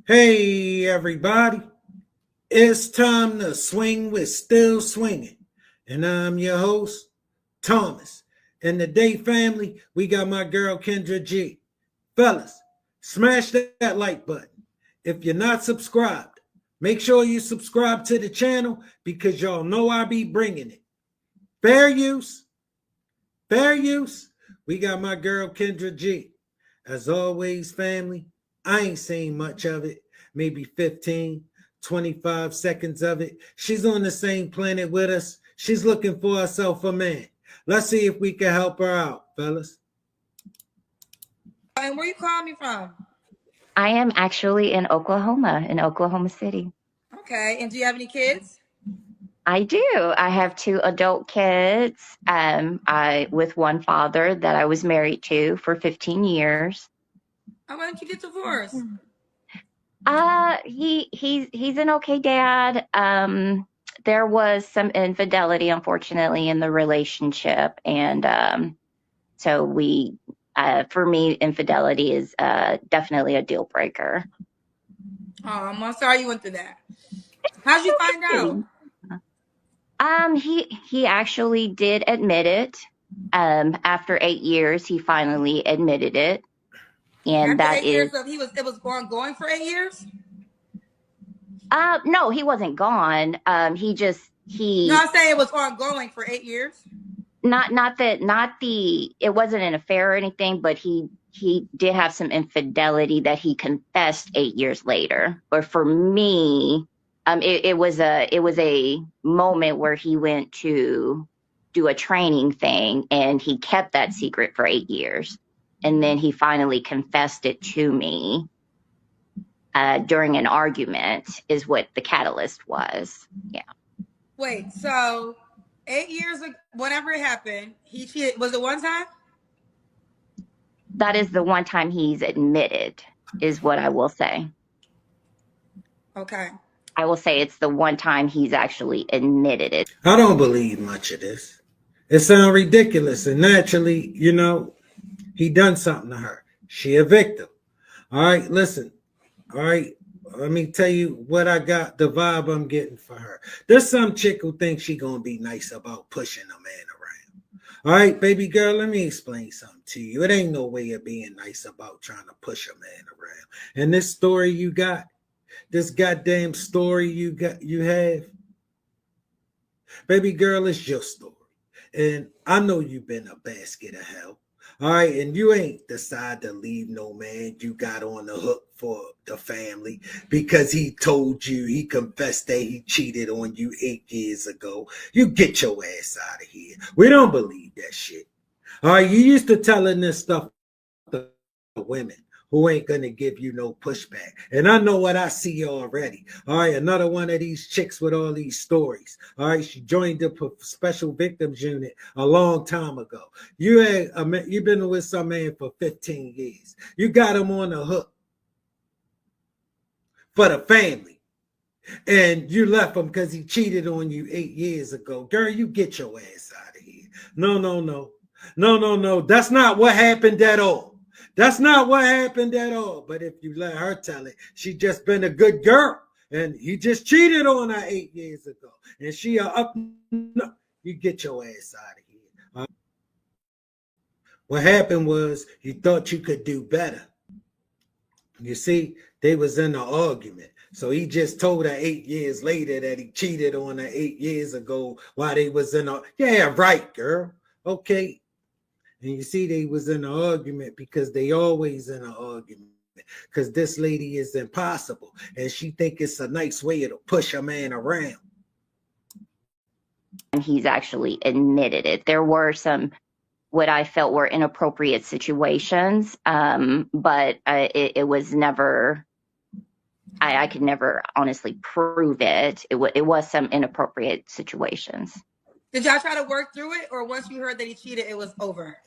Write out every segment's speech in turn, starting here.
Hey, everybody. It's time to swing with Still Swinging. And I'm your host, Thomas. And today, family, we got my girl, Kendra G. Fellas, smash that like button. If you're not subscribed, make sure you subscribe to the channel because y'all know I be bringing it. Fair use. Fair use. We got my girl, Kendra G. As always, family, I ain't seen much of it. Maybe 15, 25 seconds of it. She's on the same planet with us. She's looking for herself a man. Let's see if we can help her out, fellas. And where you calling me from? I am actually in Oklahoma City. Okay. And do you have any kids? I do. I have 2 adult kids. I with one father that I was married to for 15 years. Why didn't you get divorced? He's an okay dad. There was some infidelity, unfortunately, in the relationship, and so for me, infidelity is definitely a deal breaker. Oh, I'm sorry you went through that. How'd you find out? He actually did admit it. After 8 years, he finally admitted it, and After that 8 years is of it was going for 8 years? no, he wasn't gone. No, I'm saying it was ongoing for 8 years. It wasn't an affair or anything, but he did have some infidelity that he confessed 8 years later. But for me, it was a moment where he went to do a training thing and he kept that secret for 8 years. And then he finally confessed it to me during an argument is what the catalyst was. Yeah. Wait, so 8 years ago, whenever it happened, he cheated. Was it one time? That is the one time he's admitted, is what I will say. Okay. I will say it's the one time he's actually admitted it. I don't believe much of this. It sounds ridiculous. And naturally, he done something to her. She a victim. All right, listen. All right, let me tell you what I got, the vibe I'm getting for her. There's some chick who thinks she gonna be nice about pushing a man around. All right, baby girl, let me explain something to you. It ain't no way of being nice about trying to push a man around. And this story you got, this goddamn story you have, baby girl, it's your story. And I know you've been a basket of hell. All right, and you ain't decide to leave no man you got on the hook for the family because he told you, he confessed that he cheated on you 8 years ago. You get your ass out of here. We don't believe that shit. All right, you used to telling this stuff to women who ain't gonna give you no pushback. And I know what I see already. All right, another one of these chicks with all these stories. All right, she joined the special victims unit a long time ago. You've been with some man for 15 years. You got him on the hook for the family. And you left him because he cheated on you 8 years ago. Girl, you get your ass out of here. No. No. That's not what happened at all. That's not what happened at all. But if you let her tell it, she just been a good girl. And he just cheated on her 8 years ago. And she up. No, you get your ass out of here. What happened was you thought you could do better. You see, they was in an argument. So he just told her 8 years later that he cheated on her 8 years ago while they was in a, yeah, right, girl. Okay. And you see, they was in an argument because they always in an argument because this lady is impossible. And she think it's a nice way to push a man around. And he's actually admitted it. There were some what I felt were inappropriate situations, but it was never, I could never honestly prove it. It was some inappropriate situations. Did y'all try to work through it, or once you heard that he cheated, it was over?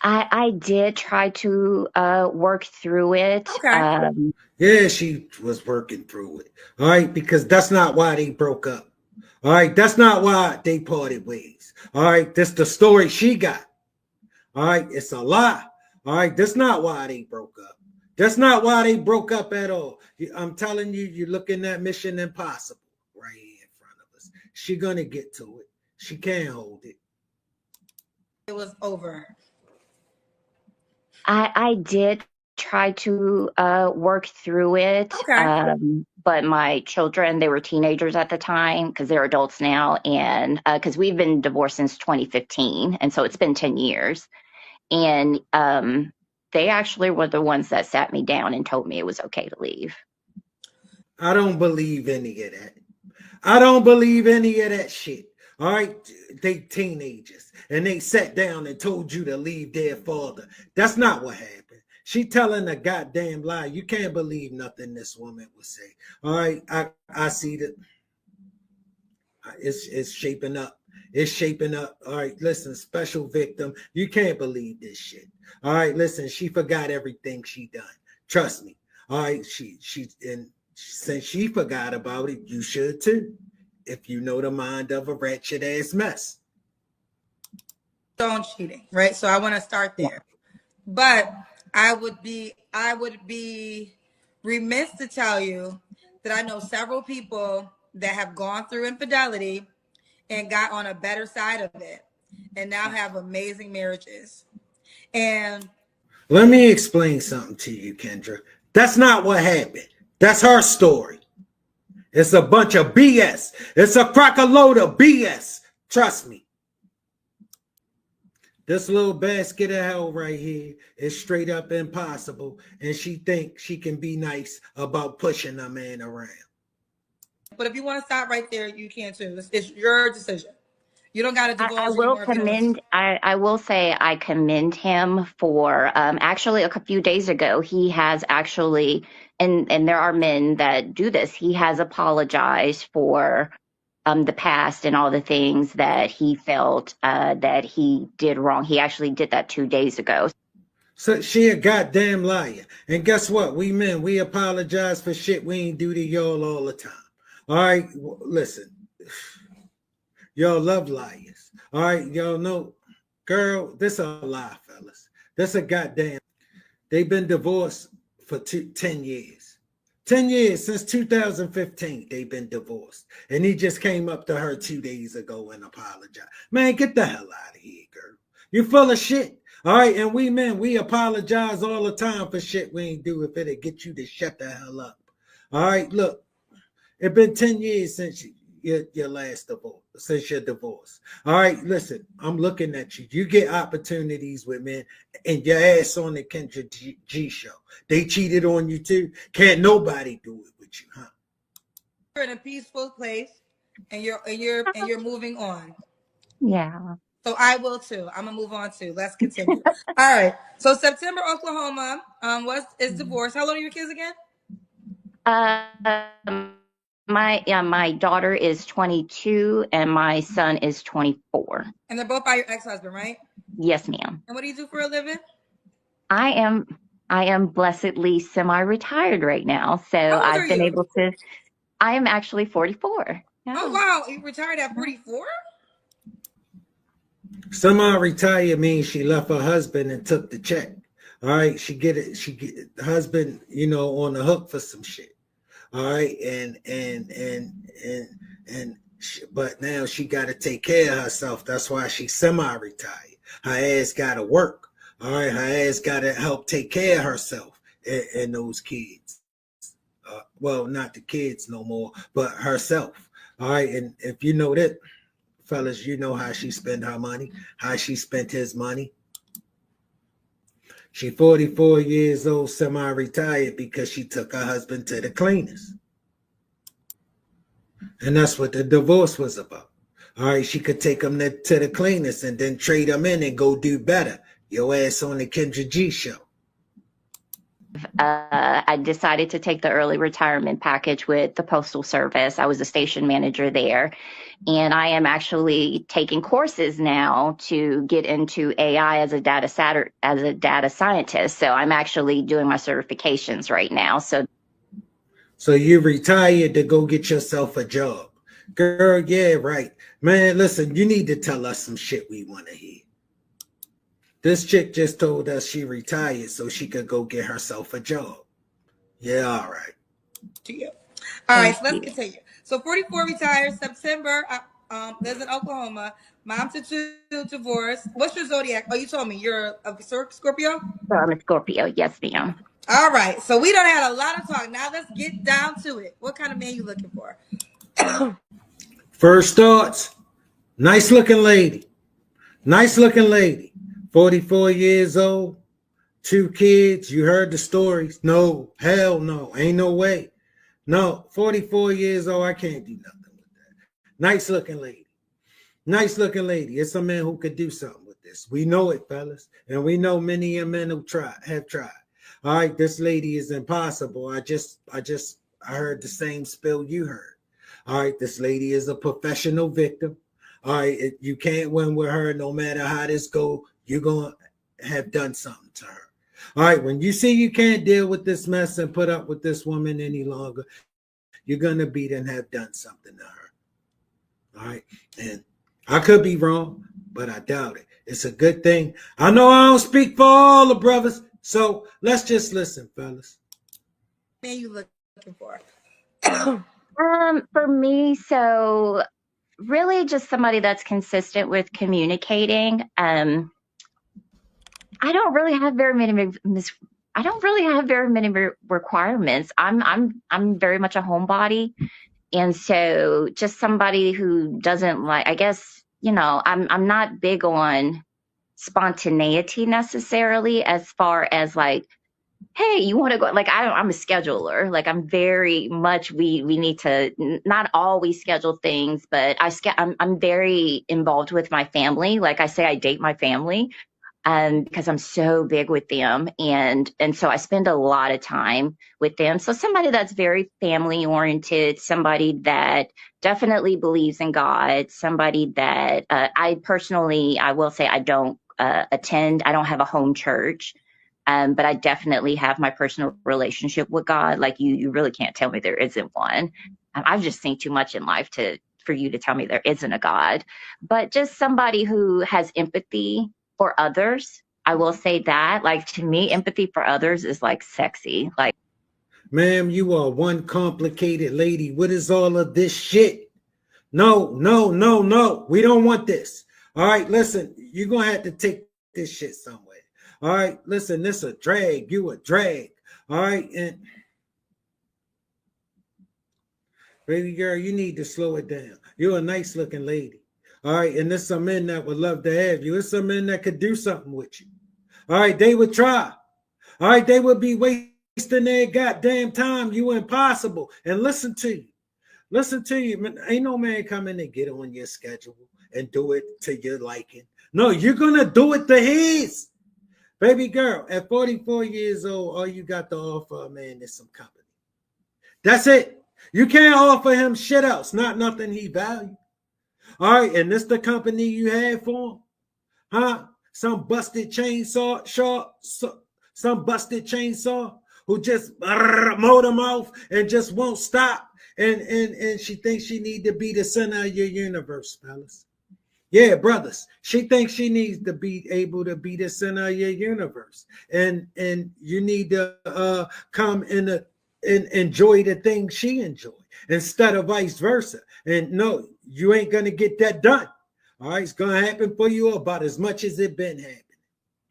I did try to work through it. Okay. Yeah, she was working through it. All right, because that's not why they broke up. All right, that's not why they parted ways. All right, that's the story she got. All right, it's a lie. All right, that's not why they broke up. That's not why they broke up at all. I'm telling you, you're looking at Mission Impossible right here in front of us. She gonna get to it. She can't hold it. It was over. I did try to work through it, Okay. but my children, they were teenagers at the time because they're adults now, and because we've been divorced since 2015, and so it's been 10 years. And they actually were the ones that sat me down and told me it was okay to leave. I don't believe any of that. I don't believe any of that shit. All right, they teenagers and they sat down and told you to leave their father. That's not what happened. She telling a goddamn lie. You can't believe nothing this woman would say. All right, I see that it's shaping up. It's shaping up. All right, listen, special victim. You can't believe this shit. All right, listen, she forgot everything she done. Trust me. All right, and since she forgot about it, you should too. If you know the mind of a wretched ass mess. On cheating, right? So I want to start there. But I would be remiss to tell you that I know several people that have gone through infidelity and got on a better side of it and now have amazing marriages. And let me explain something to you, Kendra. That's not what happened. That's her story. It's a bunch of BS. It's a crock a load of BS. Trust me. This little basket of hell right here is straight up impossible. And she thinks she can be nice about pushing a man around. But if you want to stop right there, you can too. It's your decision. You don't got to divulge I will anymore. commend. I will say I commend him for actually a few days ago. He has actually, and there are men that do this. He has apologized for the past and all the things that he felt that he did wrong. He actually did that 2 days ago. So she a goddamn liar. And guess what? We men, we apologize for shit we ain't do to y'all all the time. All right, listen. Y'all love liars. All right, y'all know, girl, this a lie, fellas. This a goddamn. They've been divorced for 10 years. 10 years since 2015, they've been divorced. And he just came up to her 2 days ago and apologized. Man, get the hell out of here, girl. You full of shit. All right, and we men, we apologize all the time for shit we ain't do if it'll get you to shut the hell up. All right, look, it's been 10 years since your last divorce, since your divorce. All right, listen, I'm looking at you. You get opportunities with men and your ass on the Kendra G show. They cheated on you too. Can't nobody do it with you, huh? You're in a peaceful place and you're moving on. Yeah. So I will too. I'm gonna move on too. Let's continue. All right. So September, Oklahoma, is divorced. How old are your kids again? My daughter is 22 and my son is 24. And they're both by your ex-husband, right? Yes, ma'am. And what do you do for a living? I am blessedly semi-retired right now, so How old I've are been you? able to. I am actually 44. Yeah. Oh wow, you retired at 44? Semi-retired means she left her husband and took the check. All right, she get the husband, on the hook for some shit. All right, but now she got to take care of herself. That's why she's semi-retired. Her ass got to work. All right, her ass got to help take care of herself and those kids. Well, not the kids no more, but herself. All right, and if you know that, fellas, you know how she spent her money, how she spent his money. She 44 years old, semi-retired because she took her husband to the cleaners. And that's what the divorce was about. All right, she could take him to the cleaners and then trade him in and go do better. Your ass on the Kendra G show. I decided to take the early retirement package with the Postal Service. I was a station manager there. And I am actually taking courses now to get into AI as a data scientist. So I'm actually doing my certifications right now. So you retired to go get yourself a job. Girl, yeah, right. Man, listen, you need to tell us some shit we want to hear. This chick just told us she retired so she could go get herself a job. Yeah, all right. To you. All right, Thank so let's you. continue. So 44 retired September. Lives in Oklahoma. Mom to two, divorced. What's your zodiac? Oh, you told me you're a Scorpio. So I'm a Scorpio. Yes, ma'am. All right, so we done had a lot of talk. Now let's get down to it. What kind of man you looking for? First thoughts. Nice looking lady. Nice looking lady. 44 years old. 2 kids. You heard the stories. No, hell no. Ain't no way. No, 44 years old. I can't do nothing with that. Nice looking lady. Nice looking lady. It's a man who could do something with this. We know it, fellas. And we know many a men who have tried. All right, this lady is impossible. I heard the same spill you heard. All right, this lady is a professional victim. All right, you can't win with her no matter how this go. You're going to have done something to her. All right, when you see you can't deal with this mess and put up with this woman any longer, you're going to beat and have done something to her. All right, and I could be wrong, but I doubt it. It's a good thing. I know I don't speak for all the brothers, so let's just listen, fellas. Man, you looking for? For me, so really just somebody that's consistent with communicating. I don't really have very many I don't really have very many requirements. I'm very much a homebody, and so just somebody who doesn't like. I guess I'm not big on spontaneity necessarily, as far as like, hey, you want to go? Like I'm a scheduler. Like I'm very much we need to not always schedule things, but I'm very involved with my family. Like I say, I date my family because I'm so big with them, and so I spend a lot of time with them. So somebody that's very family oriented, somebody that definitely believes in God, somebody that I will say I don't attend. I don't have a home church. But I definitely have my personal relationship with God. Like you really can't tell me there isn't one. I've just seen too much in life for you to tell me there isn't a God. But just somebody who has empathy for others. I will say that. Like to me, empathy for others is like sexy. Like, Ma'am, you are one complicated lady. What is all of this shit? No, no, no, no. We don't want this. All right, listen, you're going to have to take this shit somewhere. All right, listen, this a drag. You a drag. All right, and baby girl, you need to slow it down. You're a nice looking lady. All right, and there's some men that would love to have you. There's some men that could do something with you. All right, they would try. All right, they would be wasting their goddamn time. You impossible. And listen to you. Listen to you. Man, ain't no man coming to get on your schedule and do it to your liking. No, you're going to do it to his. Baby girl, at 44 years old, all you got to offer a man is some company. That's it. You can't offer him shit else, not nothing he values. All right, and this the company you had for him? Huh? Some busted chainsaw, some busted chainsaw who just mowed him off and just won't stop. And she thinks she need to be the center of your universe, fellas. Yeah, brothers. She thinks she needs to be able to be the center of your universe. And you need to come and enjoy the things she enjoys instead of vice versa. And no, you ain't going to get that done. All right, it's going to happen for you about as much as it been happening.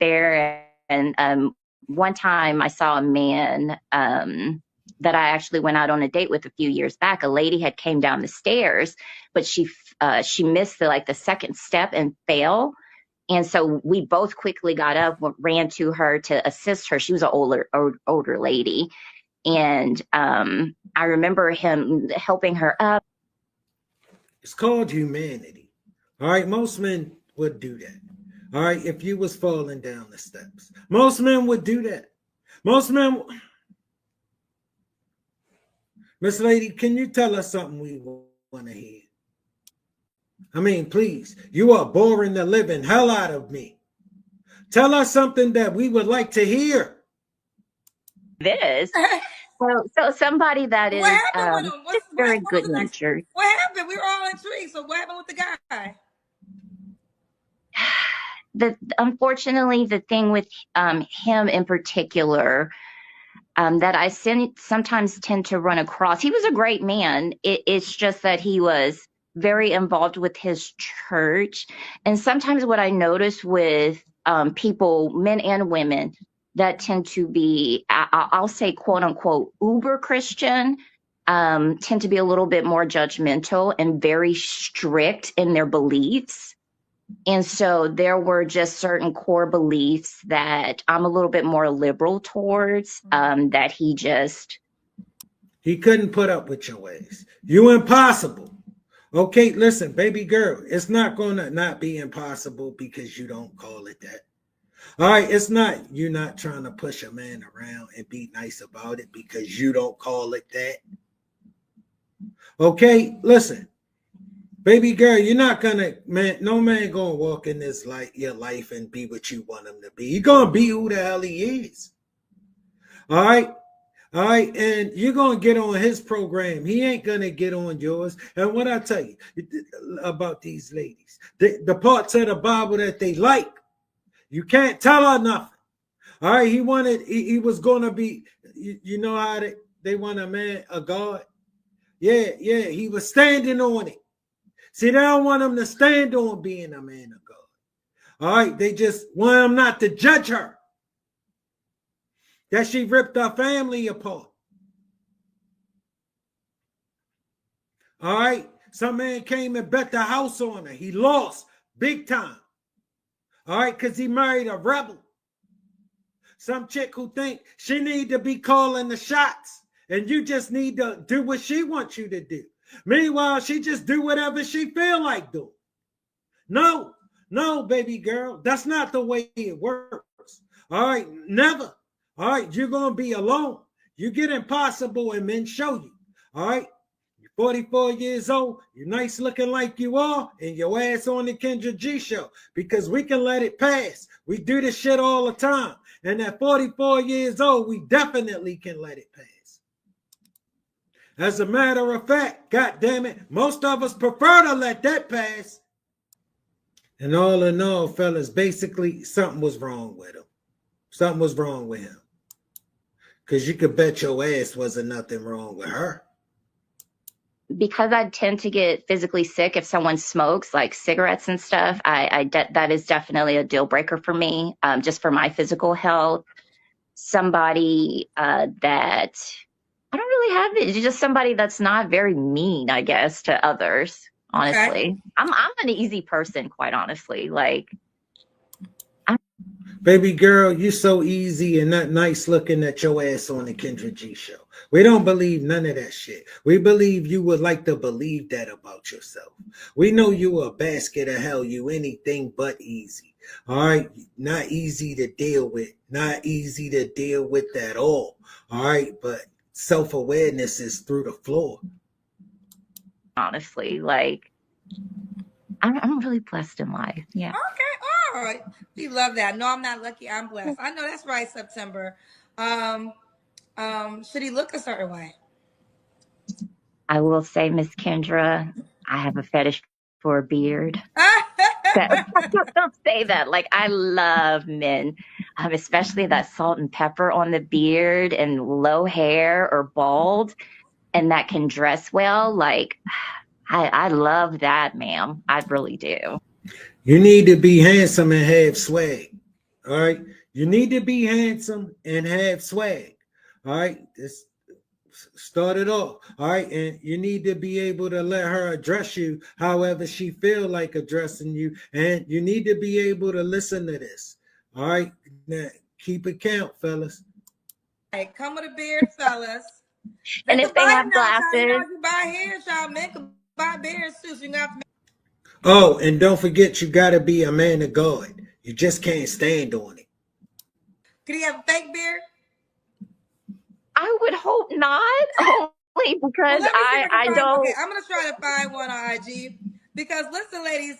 there, and one time I saw a man that I actually went out on a date with a few years back. A lady had came down the stairs, but she missed the second step and fell. And so we both quickly got up, ran to her to assist her. She was an older lady. And I remember him helping her up. It's called humanity. All right, most men would do that. All right, if you was falling down the steps, most men would do that. Most men. Miss Lady, can you tell us something we want to hear? I mean, please, you are boring the living hell out of me. Tell us something that we would like to hear. This. So somebody that is What happened with him? just very good natured. What happened? We were all intrigued. So what happened with the guy? unfortunately, the thing with him in particular, that I sometimes tend to run across. He was a great man. It's just that he was very involved with his church. And sometimes what I notice with people, men and women, that tend to be, I'll say, quote unquote, uber Christian, tend to be a little bit more judgmental and very strict in their beliefs. And so there were just certain core beliefs that I'm a little bit more liberal towards, that he couldn't put up with your ways. You impossible. Okay, listen, baby girl, it's not going to not be impossible because you don't call it that. All right, it's not, you're not trying to push a man around and be nice about it because you don't call it that. Okay, listen, baby girl, you're not gonna, man, no man gonna walk in this your life and be what you want him to be. He's gonna be who the hell he is. All right. All right, and you're going to get on his program. He ain't going to get on yours. And what I tell you about these ladies, the parts of the Bible that they like, you can't tell her nothing. All right, he was going to be, you know how they want a man, a God? Yeah, he was standing on it. See, they don't want him to stand on being a man of God. All right, they just want him not to judge her. That she ripped her family apart. All right. Some man came and bet the house on her. He lost big time. All right. Because he married a rebel. Some chick who think she need to be calling the shots. And you just need to do what she wants you to do. Meanwhile, she just do whatever she feel like doing. No, baby girl. That's not the way it works. All right. Never. All right, you're going to be alone. You get impossible and men show you. All right, you're 44 years old. You're nice looking like you are, and your ass on the Kendra G show because we can let it pass. We do this shit all the time. And at 44 years old, we definitely can let it pass. As a matter of fact, God damn it, most of us prefer to let that pass. And all in all, fellas, basically something was wrong with him. Something was wrong with him. Because you could bet your ass wasn't nothing wrong with her. Because I tend to get physically sick if someone smokes, like cigarettes and stuff, that is definitely a deal breaker for me, just for my physical health. Somebody that I don't really have it. It's just somebody that's not very mean, I guess, to others, honestly. Okay. I'm an easy person, quite honestly. Like, baby girl, you're so easy and not nice looking at your ass on the Kendra G show. We don't believe none of that shit. We believe you would like to believe that about yourself. We know you a basket of hell. You anything but easy. All right. Not easy to deal with. Not easy to deal with at all. All right. But self-awareness is through the floor. Honestly, like, I'm really blessed in life. Yeah. Okay. All right. We love that. No, I'm not lucky. I'm blessed. I know that's right, September. Should he look a certain way? I will say, Miss Kendra, I have a fetish for a beard. Don't say that. Like, I love men, especially that salt and pepper on the beard and low hair or bald, and that can dress well. Like, I love that, ma'am. I really do. You need to be handsome and have swag. All right. You need to be handsome and have swag. All right. This started off. All right. And you need to be able to let her address you however she feel like addressing you. And you need to be able to listen to this. All right. Now, keep it count, fellas. Hey, come with a beard, fellas. And if they have glasses. You buy hair, y'all make them buy beards too. So you have to. Oh, and don't forget, you got to be a man of God. You just can't stand on it. Could he have a fake beard? I would hope not. Only because I don't. Okay, I'm gonna try to find one on IG because listen, ladies,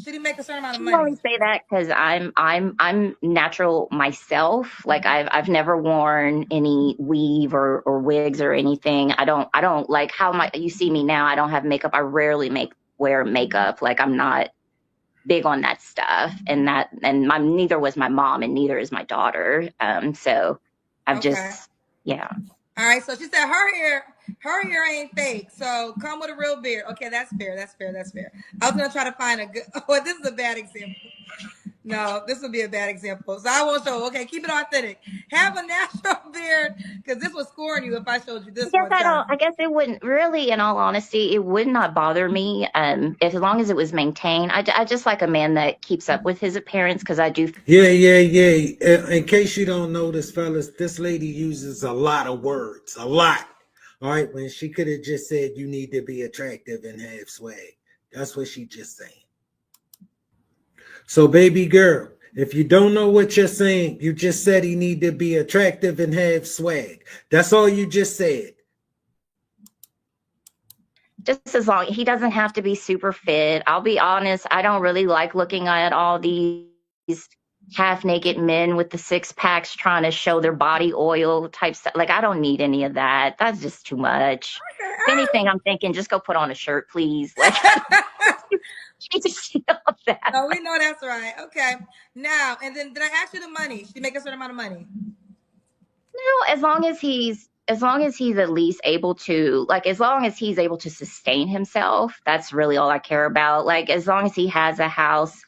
should he make a certain amount of money? I only say that because I'm natural myself. Like I've never worn any weave or wigs or anything. I don't like how you see me now. I don't have makeup. I rarely wear makeup. Like I'm not big on that stuff, and neither was my mom, and neither is my daughter. So I've Okay. just, yeah. All right. So she said her hair ain't fake. So come with a real beard. Okay, that's fair. That's fair. That's fair. I was gonna try to find a good. Oh, this is a bad example. No, this would be a bad example. So I won't show. Okay, keep it authentic. Have a natural beard, because this would scorn you if I showed you this one time. I guess it wouldn't really, in all honesty, it would not bother me. If as long as it was maintained. I just like a man that keeps up with his appearance, because I do. Yeah. In case you don't notice, fellas, this lady uses a lot of words, a lot. All right, when she could have just said you need to be attractive and have swag. That's what she just saying. So, baby girl, if you don't know what you're saying, you just said he need to be attractive and have swag. That's all you just said. Just as long, he doesn't have to be super fit. I'll be honest, I don't really like looking at all these half naked men with the 6-packs trying to show their body oil type stuff. Like, I don't need any of that. That's just too much. If anything, I'm thinking, just go put on a shirt, please. Like, you just see all that. Oh, we know that's right. Okay. Now, and then did I ask you the money? Should he make a certain amount of money? No, as long as he's at least able to, like, as long as he's able to sustain himself, that's really all I care about. Like, as long as he has a house,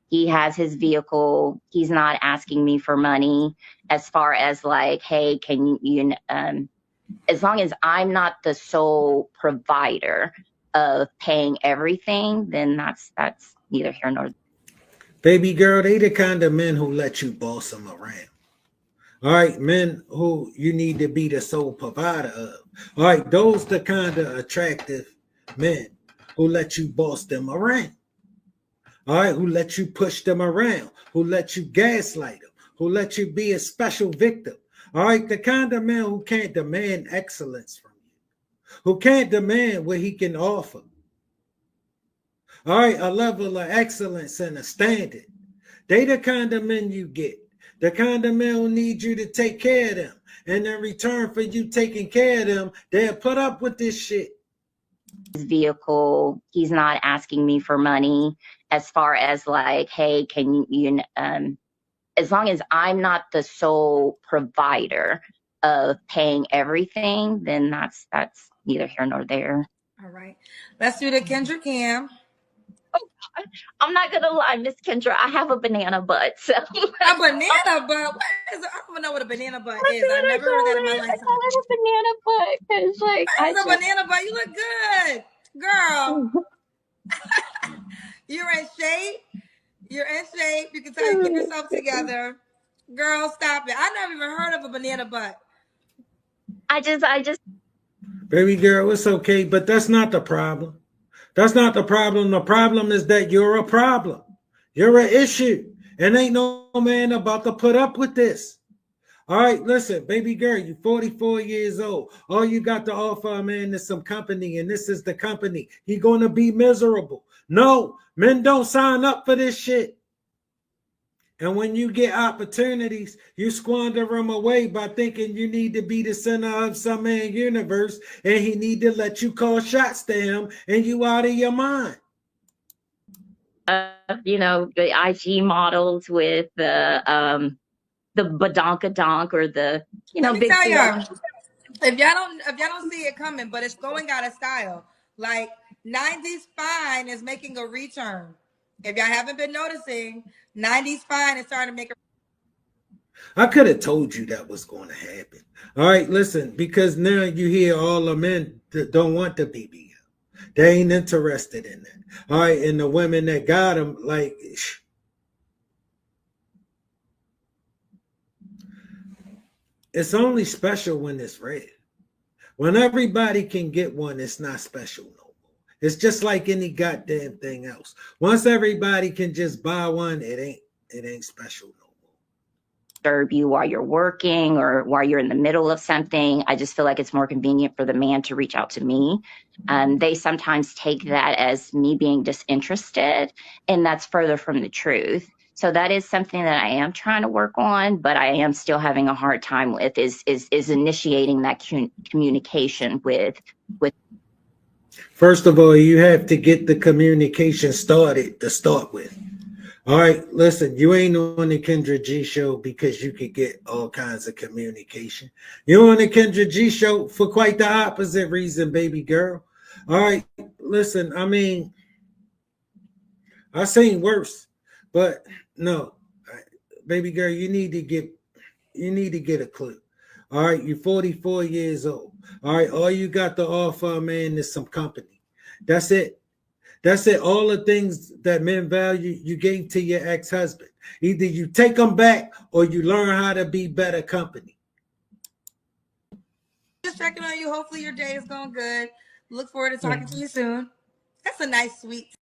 he has his vehicle, he's not asking me for money. As far as like, hey, can you as long as I'm not the sole provider of paying everything, then that's neither here nor there. Baby girl, they the kind of men who let you boss them around. All right, men who you need to be the sole provider of. All right, those the kind of attractive men who let you boss them around. All right, who let you push them around, who let you gaslight them, who let you be a special victim. All right, the kind of man who can't demand excellence from you, who can't demand what he can offer. All right, a level of excellence and a standard. They the kind of men you get. The kind of men who need you to take care of them. And in return for you taking care of them, they'll put up with this shit. His vehicle, he's not asking me for money. As far as like, hey, can you as long as I'm not the sole provider of paying everything, then that's neither here nor there. All right. Let's do the Kendra Cam. I'm not gonna lie, Miss Kendra, I have a banana butt. So A banana butt? What is it? I don't even know what a banana butt is. I've never heard that in my I lifetime. call it a banana butt because, like, What is a banana butt? You look good, girl. You're in shape. You're in shape. You can tell you keep yourself together. Girl, stop it. I never even heard of a banana butt. I just Baby girl, it's okay, but that's not the problem. That's not the problem. The problem is that you're a problem. You're an issue. And ain't no man about to put up with this. All right, listen, baby girl, you're 44 years old. All you got to offer a man is some company, and this is the company. He gonna be miserable. No, men don't sign up for this shit. And when you get opportunities, you squander them away by thinking you need to be the center of some man's universe, and he need to let you call shots to him, and you out of your mind. the IG models with the badonkadonk or the Let me big. tell you, if y'all don't see it coming, but it's going out of style. Like 90s fine is making a return. If y'all haven't been noticing, 90s fine is starting to make a. I could have told you that was going to happen. All right, listen, because now you hear all the men that don't want the BBL. They ain't interested in that. All right, and the women that got them, like, it's only special when it's red. When everybody can get one, it's not special no more. It's just like any goddamn thing else. Once everybody can just buy one, it ain't special no more. Disturb you while you're working or while you're in the middle of something. I just feel like it's more convenient for the man to reach out to me. They sometimes take that as me being disinterested, and that's further from the truth. So that is something that I am trying to work on, but I am still having a hard time with is initiating that communication with. First of all, you have to get the communication started to start with. All right, listen, you ain't on the Kendra G show because you could get all kinds of communication. You're on the Kendra G show for quite the opposite reason, baby girl. All right, listen, I mean, I seen worse, but no, baby girl, you need to get a clue. All right, you're 44 years old. All right, all you got to offer, man, is some company. That's it. That's it. All the things that men value, you gave to your ex-husband. Either you take them back or you learn how to be better company. Just checking on you. Hopefully your day is going good. Look forward to talking to you soon. That's a nice, sweet